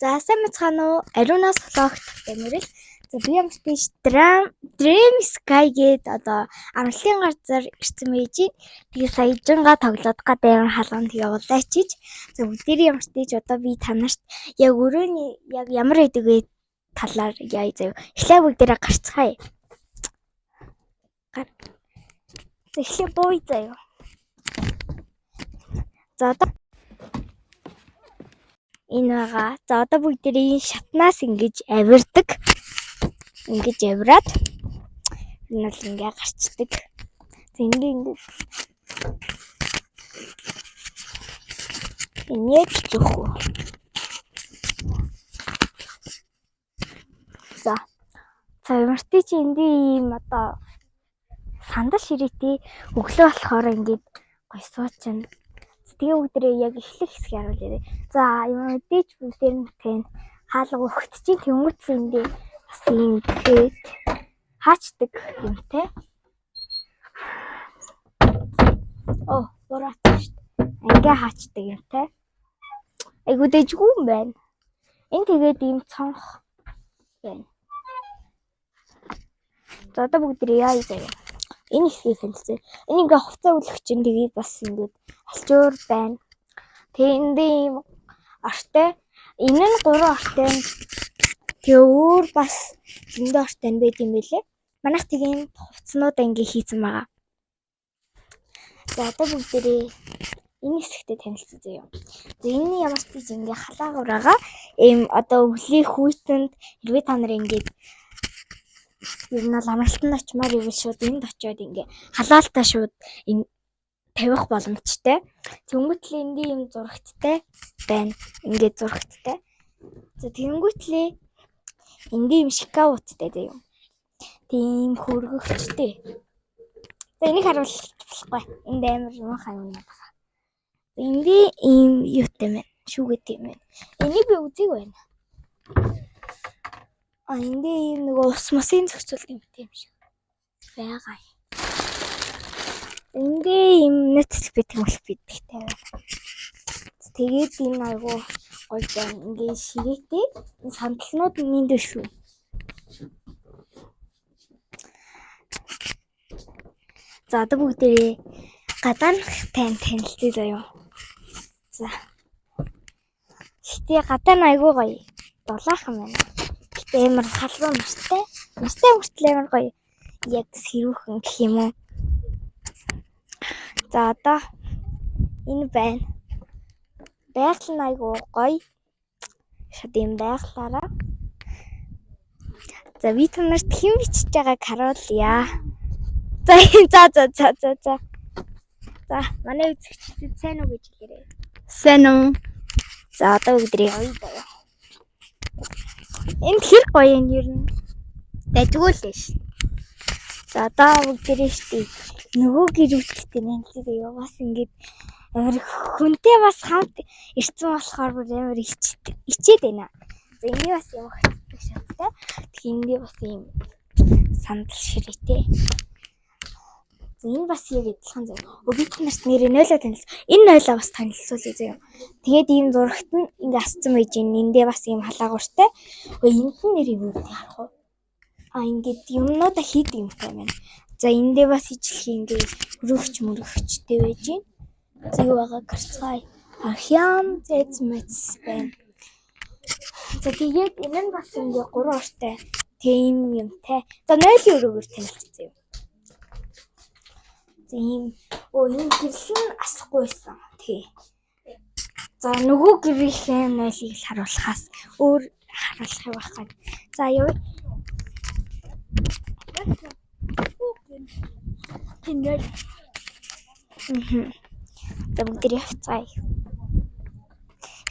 За сайн мэцхан уу? Ариунаас влогт гэмэрэл. За би ямар тийш Dream Sky гээд одоо амралтын газар ирсэн мэйжийн. Тэгээ саяжингаа тоглоод гадаа ямар хаалганд явуулаач гэж. За бүгдээрээ ямар тийч одоо би танарт яг өрөөний яг ямар байдаг вэ талаар яа заяа. Эхлээ бүгдээрээ гарцгаая. За эхлээ бууй заяа. За одоо энэ байгаа. За одоо бүгдээрээ шатнаас ингэж авирдаг. Ингэж авираад энэ л ингээ гарчдаг. За ингээ энэч зүхүү. За ямартай чи эндээ ийм одоо сандал ширээтэй өглөө болохоор ингээд гой суучна. Тэгээ бүгдээ яг эхлэх хэсгийг харуулъя. За юм мэдээч бүгдээр нь тэн хаалга өгч чинь тэмүүц эндээ бас ингээд хаачдаг юмтэй. Бураач шүү дээ. Ингээ хаачдаг юмтай. Айгуу дэжгүй юм байна. Энэ тэгээд ийм цонх байна. За одоо бүгдээ яа заяа. Энэ ихийг хэлцээ. Энэ ингээ хувцас үлгэх чинь тэгээд бас ингээд алчуур байна. Тэгээ эндээ ийм ортой. Энэ нь 3 ортой. Тэгээ өөр бас зөндөө ортой байд юм байлээ. Манайх тийм хувцснууд ингээ хийцэн байгаа. За одоо бүгдээ энэ хэсэгтээ танилцсан заяа. За энэ ямар ч тийч ингээ халаагаар байгаа. Ийм одоо өвлийн хүйтэнд хэрвээ та нар ингээд ер нь бол амралтанд очимаар ивэл шууд энд очиод ингээ халаалтаа шууд тавих боломжтой. Тэнгүүтлээ эндээ юм зурагттай байна. Ингээд зурагттай. За тэнгүүтлээ эндээ юм шикауттай заяа. Тийм хөргөгчтэй. За энийг харуулах болохгүй. Энд амар юм хань байна. Эндээ ийм юутай байна. Шүүгээд юм байна. Энийг би үзег байна. Эндээ ийм нөгөө ус мосын зохицуулт юм шиг байгаа. Эндээ ийм нэтэл би тэмүүлэх бидтэй байна. Тэгээд энэ айгуу гоё байна. Ингээ ширээтэй энэ сандалнууд нэнд шүү. За одоо бүгдээ гадаанх танилцъя заяа. За. Гэтэ гадаа нь айгуу гоё. Дулаахан байна. Гэтэ амар халуун настай. Настай хүртэл амар гоё. Яг сэрүүхэн гэх юм уу. За одоо энэ байна. Байгаль нь айгуу гоё. Шат юм байгалаараа. За би танарт хэн бичиж байгааг харуулъя. За. За манай үзэгчдэд сайн уу гэж хэлээрэй. Сайн уу. За одоо бүгдээ гоё даа. Энэ хэр гоё юм ер нь. Дайггүй л шүү. За одоо бүгдээ штий. Нөгөө гэрүүттэй нэлээд бас ингээд амар хүнтэй бас хамт ирсэн болохоор амар ичээд байна. За эндээ бас юм хатдаг шаттай. Тэндээ бас юм сандал ширээтэй. Энэ бас яг адилхан зав. Би танарт нэрээ нойлоо танилцсан. Энэ нойлоо бас танилцуулъя заяа. Тэгээд ийм зурагт нь ингээ асцсан байж эндээ бас ийм халаагууртай. Энд нь нэр юу гэдэг харах уу? Ингээд юмнуудаа хийд юмтай байна. За эндээ бас ижлэх ингээ мөрөгчтэй байж байна. Зүй байгаа гарцгай. Хям зэц мэц байна. За тэгээд энэ нь бас ингээ 3 ортой. Тийм юмтай. За нойлын өрөөгөр танилцъя. За ийм энэ гэрэл нь асахгүй байсан. Тий. За нөгөө гэрийнхээ нойлыг харуулахаас өөр харуулах байх гад. За яв. Тэнгэр. За бүгдээ явцгаая.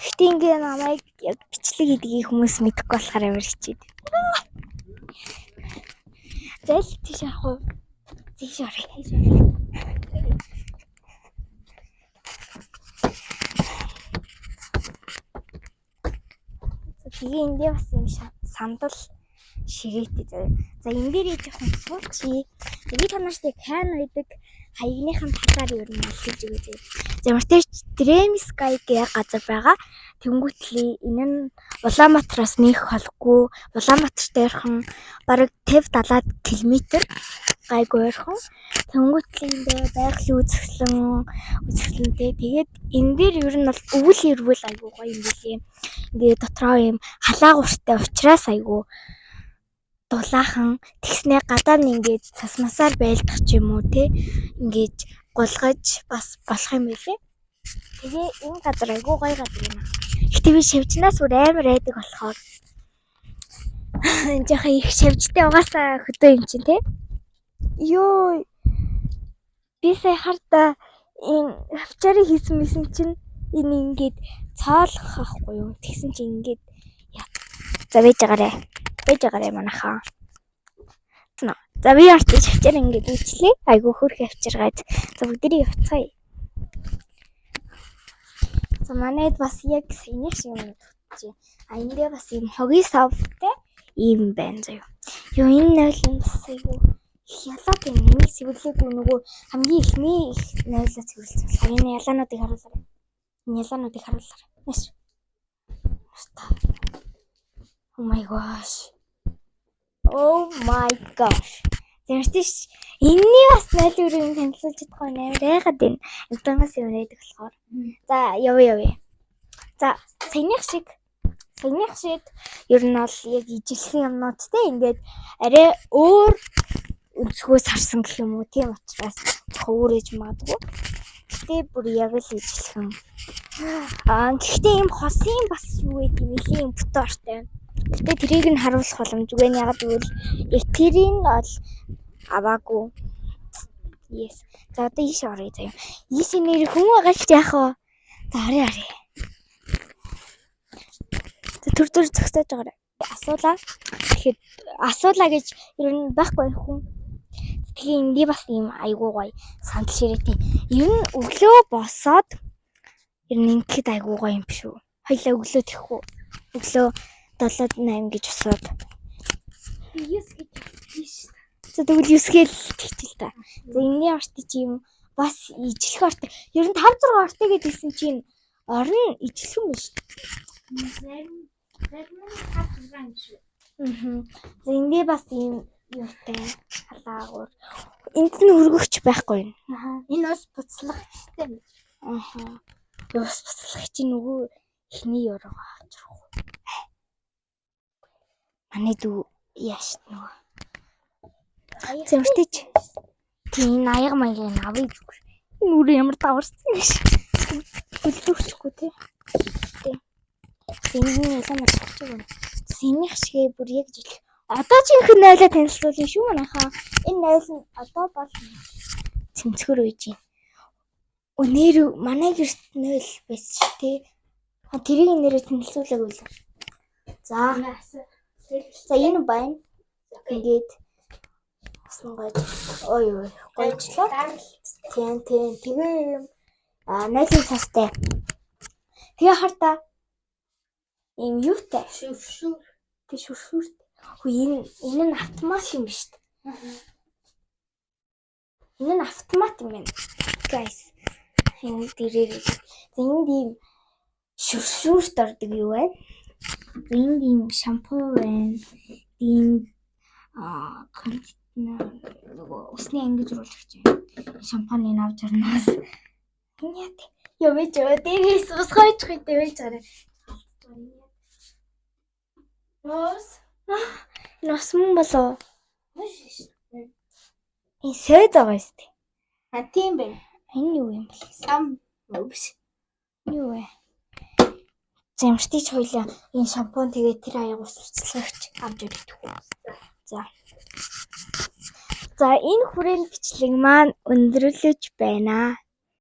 Гэтэ ингээ намайг яг бичлэг гэдгийг хүмүүс мэдэхгүй болохоор амар хичээд. За л тийш авах уу? Тийш орё. Тэгээ эндээ бас юм сандал ширээтэй заяа. За энэ дээрээ жоохон суулгачи. Би танарт кан байдаг хаягныхын талаар юу нэлж өгье. За ямар ч Dream Sky гэх газар байгаа. Тэнгүүтли энэ нь Улаанбаатараас нэх холгүй. Улаанбаатартай ойрхон бараг 50-70 км гайгүй ойрхон. Тэнгүүтлиндээ байгалийн үзэсгэлэнтэй. Тэгээд энэ дээр ер нь бол өвөл ирвэл айгүй гоё юм билээ. Ингээд дотроо юм халаагууртай учраас айгүй дулаахан тэгснээ гадаа нь ингээд цасмасаар байлдах ч юм уу те ингээд гулгаж бас болох юм билээ. Тэгээ энэ газар айгүй гоё газар юм аа. Гэтэ би шавжнаас бүр амар айдаг болохоор жоохон их шавжтай угаасаа хөдөө юм чинь те. Йоо. Би сая хартаа энэ хавчаарыг хийсэн чинь энэ ингээд цаалах ахгүй юу. Тэгсэн чинь ингээд за байж байгаарэ манайхаа. За би артч хавчаар ингээд үүчлээ. Айгүй хөрх хавчаргаад. За бүгдээ явцгаая. За манайд бас яг саяных шиг юм тутчих. А эндээ бас юм хогийн савтай ийм байна заяа. Юу энэ нойлон бас айгүй ялаад байна. Энийг сэвэрлээгүй нөгөө хамгийн ихний нойлоо сэвэрлсэн болохоор энэ ялаануудыг харуулаарай. Энэ ялаануудыг харуулаарай. Нэш. Oh my gosh. Oh my gosh. Тэрч энэний бас нойлын танилцуулж чадахгүй нээр яагаад энэ эдгээс юм яриад болохоор. За явъя. За саяных шиг ер нь бол яг ижилхэн юмнуудтай ингээд арай өөр өнцгөөс харсан гэх юм уу тийм учраас өөр ээж магадгүй. Гэтэ бүр яг л ижилхэн. Гэхдээ ийм хосын бас юу гэдэг юм ийм бутууртай. Гэтэ тэрийг нь харуулах боломжгүй нь ягаад гэвэл яг тэрийг бол аваагүй. Yes. За одоо ийш оръё заяа. Ийш нэр хүн байгаа ч яах вэ? За оръё. Төр зөксөж байгаарай. Асуулаа. Тэгэхээр асуулаа гэж ер нь байхгүй хүн. Тэгээ эндий бас юм айгуу гоё сандал ширээтэй. Ер нь өглөө босоод ер нь ингээд айгуу гоё юм биш үү? Хоёлаа өглөө тэхгүй. Өглөө 7-8 гэж босоод. Yes гэж тийш. За тэгвэл юсгээл тэгтэл та. За энэний орт чи юм бас ижлэх орт. Ер нь 5-6 ортой гэдгийгсэн чинь орон ижлэхэн биш. Зарим нь 5-6 юм шүү. За эндээ бас юм юутай халаагуур. Энд нь хөргөгч байхгүй юм. Энэ бас буцлах хэрэгтэй юм. Бас буцлах чинь нөгөө ихний өрөө авчрах. Манай дүү яаш нөгөө. Зэмтэж. Тийм аяга маягийн авъя зүгээр. Энэ үрээ ямар даварсан юм шиг. Хөлдөгчгүй тий. Энийг ялаа маччих юм. Синих шиг бүр яг жил. Одоо ч их нойлоо танилцуулна шүү манайхаа. Энэ нойл нь одоо бол цэмцгэр үйж. Өнөр манай гэрт нойл байсан шүү тий. Тэрийг нэрээ танилцуулаагүй л. За. За энэ байна. Ингээд гойж. Ой гойжлоо. Тийм. Тэгээ юм нойлын цастай. Тэгээ хартаа ийм юутай шүршүр. Тэг шүршүр. Энэ нь автомат юм биш үү? Энэ нь автомат юм байна. Guys. Энэ дээрээ. Энд ийм шүршүрт ордог юу вэ? Энд ийм шампу байна. Ийм нөгөө усны ангиж оруулагч юм. Шампуны навж орноос. Яа. Явж дээрээс ус хойч хойтой байж байгаа. Нос мөн болоо. Энэ сойд байгаа юм шүү. Тийм байна. Энэ юу юм бэ? Сам өвс. Юу вэ? Зэмштич хоёлаа энэ шампунь тэгээд тэр аяг ус уцлагч авч ирэх. За энэ хүрээнд бичлэг маань өндөрлөж байна.